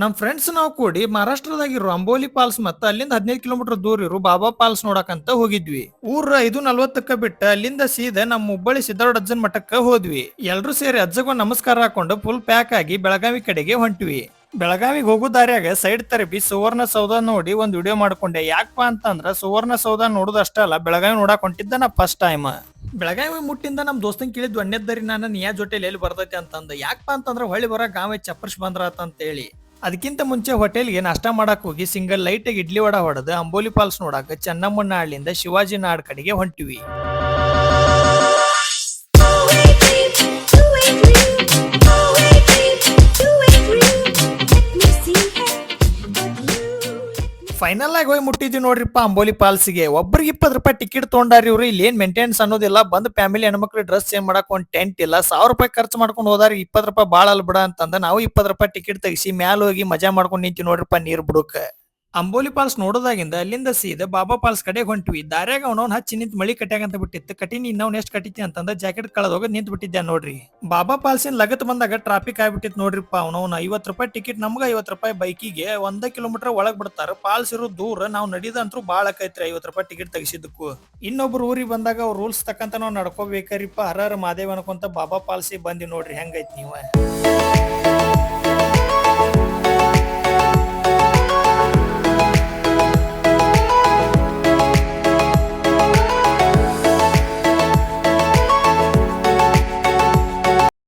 ನಮ್ ಫ್ರೆಂಡ್ಸ್ ನಾವು ಕೂಡಿ ಮಹಾರಾಷ್ಟ್ರದಾಗಿರೋ ಅಂಬೋಲಿ ಫಾಲ್ಸ್ ಮತ್ತ ಅಲ್ಲಿಂದ 15 ಕಿಲೋಮೀಟರ್ ದೂರ ಇರೋ ಬಾಬಾ ಫಾಲ್ಸ್ ನೋಡಕಂತ ಹೋಗಿದ್ವಿ. ಊರ 5:40 ಬಿಟ್ಟ ಅಲ್ಲಿಂದ ಸೀದಾ ನಮ್ಮ ಹುಬ್ಬಳ್ಳಿ ಸಿದ್ದಾರೂಢ ಅಜ್ಜನ್ ಮಠಕ್ಕ ಹೋದ್ವಿ. ಎಲ್ರು ಸೇರಿ ಅಜ್ಜಗೊಂದ್ ನಮಸ್ಕಾರ ಹಾಕೊಂಡು ಫುಲ್ ಪ್ಯಾಕ್ ಆಗಿ ಬೆಳಗಾವಿ ಕಡೆಗೆ ಹೊಂಟ್ವಿ. ಬೆಳಗಾವಿಗೆ ಹೋಗೋ ದಾರ್ಯಾಗ ಸೈಡ್ ತರಬಿ ಸುವರ್ಣ ಸೌಧ ನೋಡಿ ಒಂದ್ ವಿಡಿಯೋ ಮಾಡ್ಕೊಂಡೆ. ಯಾಕಪ್ಪಾ ಅಂತಂದ್ರ ಸುವರ್ಣ ಸೌಧ ನೋಡುದಷ್ಟ ಅಲ್ಲ, ಬೆಳಗಾವಿ ನೋಡಕ್ ಹೊಂಟಿದ್ದ ನಾ ಫಸ್ಟ್ ಟೈಮ್. ಬೆಳಗಾವಿ ಮುಟ್ಟಿಂದ ನಮ್ ದೋಸ್ತನ್ ಕೇಳಿದ್ ಒಣ್ಣೆದ್ದರಿ ನಾನು ನಿಯಾ ಜೊತೆಲಿ ಎಲ್ಲಿ ಬರ್ತೈತಿ ಅಂತಂದ. ಯಾಕಪ್ಪ ಅಂತಂದ್ರ ಹೊಳ್ಳಿ ಬರ ಗಾವೆ ಚಪ್ಪರ್ಸ್ ಬಂದ್ರಾತ ಅಂತ ಹೇಳಿ. ಅದಕ್ಕಿಂತ ಮುಂಚೆ ಹೋಟೆಲ್ಗೆ ನಾಷ್ಟ ಮಾಡಕ್ ಹೋಗಿ ಸಿಂಗಲ್ ಲೈಟ್ ಇಡ್ಲಿ ವಡ ಹೊಡೆದು ಅಂಬೋಲಿ ಫಾಲ್ಸ್ ನೋಡಾಕ ಚೆನ್ನಮ್ಮನ ನಾಡ್ಲಿಂದ ಶಿವಾಜಿ ನಾಡ್ ಕಡೆಗೆ ಹೊಂಟಿವಿ. ಫೈನಲ್ ಆಗಿ ಹೋಗಿ ಮುಟ್ಟಿದ್ವಿ ನೋಡ್ರಿಪ್ಪ ಅಂಬೋಲಿ ಫಾಲ್ಸ್ಗೆ. ಒಬ್ರಿಗೆ 20 ರೂಪಾಯಿ ಟಿಕೆಟ್ ತೊಗೊಂಡಾರಿ ಇವ್ರು. ಇಲ್ಲಿ ಏನ್ ಮೇಂಟೆನೆನ್ಸ್ ಅನ್ನೋದಿಲ್ಲ. ಬಂದ್ ಫ್ಯಾಮಿಲಿ ಹೆಣ್ಮಕ್ಳು ಡ್ರೆಸ್ ಚೇಂಜ್ ಮಾಡಕ್ ಒಂದ್ ಟೆಂಟ್ ಇಲ್ಲ. 1000 ರೂಪಾಯಿ ಖರ್ಚು ಮಾಡ್ಕೊಂಡು ಹೋದಾರ. 20 ರೂಪಾಯಿ ಬಾಳ ಅಲ್ ಬಿಡ ಅಂತಂದ ನಾವು 20 ರೂಪಾಯಿ ಟಿಕೆಟ್ ತೆಗಿಸಿ ಮ್ಯಾಲ ಹೋಗಿ ಮಜಾ ಮಾಡ್ಕೊಂಡು ನಿಂತಿ ನೋಡ್ರಿಪ್ಪ ನೀರ್ ಬಿಡುಕ್. ಅಂಬೋಲಿ ಫಾಲ್ಸ್ ನೋಡೋದಾಗಿಂದ ಅಲ್ಲಿಂದ ಸೀದಾ ಬಾಬಾ ಫಾಲ್ಸ್ ಕಡೆ ಹೊಂಟ್ವಿ. ದಾರ್ಯಾಗ ಅವನವ್ನ ಹಚ್ಚಿ ನಿಂತ ಮಳಿ ಕಟ್ಯಾಗಂತ ಬಿಟ್ಟಿತ್ತು. ಕಟಿನಿ ಇನ್ನವ್ನ ಎಷ್ಟ್ ಕಟಿತಿ ಅಂತಂದ ಜಾಕೆಟ್ ಕಳೆದೋಗ ನಿಂತ್ ಬಿಟ್ಟಿದ್ದೆ ನೋಡ್ರಿ. ಬಾಬಾ ಫಾಲ್ಸಿನ ಲಗತ್ ಬಂದಾಗ ಟ್ರಾಫಿಕ್ ಆಗ್ಬಿಟ್ಟಿತ್ ನೋಡ್ರಿಪ್ಪ. ಅವನವ್ನ 50 ರೂಪಾಯಿ ಟಿಕೆಟ್, ನಮ್ಗ 50 ರೂಪಾಯಿ ಬೈಕಿಗೆ. 1 ಕಿಲೋಮೀಟರ್ ಒಳಗ್ ಬಿಡ್ತಾರ. ಫಾಲ್ಸ್ ಇರೋ ದೂರ ನಾವು ನಡಿದಂತ್ರು ಬಾಳ ಆಕೈತ್ರಿ 50 ರೂಪಾಯಿ ಟಿಕೆಟ್ ತೆಗಿಸಿದ್ದಕ್ಕೂ. ಇನ್ನೊಬ್ರು ಊರಿಗೆ ಬಂದಾಗ ಅವ್ರ ರೂಲ್ಸ್ ತಕ್ಕಂತ ನಾವು ನಡ್ಕೋಬೇಕರಿಪ್ಪ. ಹರಹರ ಮಾದೇವ್ ಅನ್ಕೊಂತ ಬಾಬಾ ಫಾಲ್ಸಿಗೆ ಬಂದಿ ನೋಡ್ರಿ. ಹೆಂಗೈತ್ ನೀವ.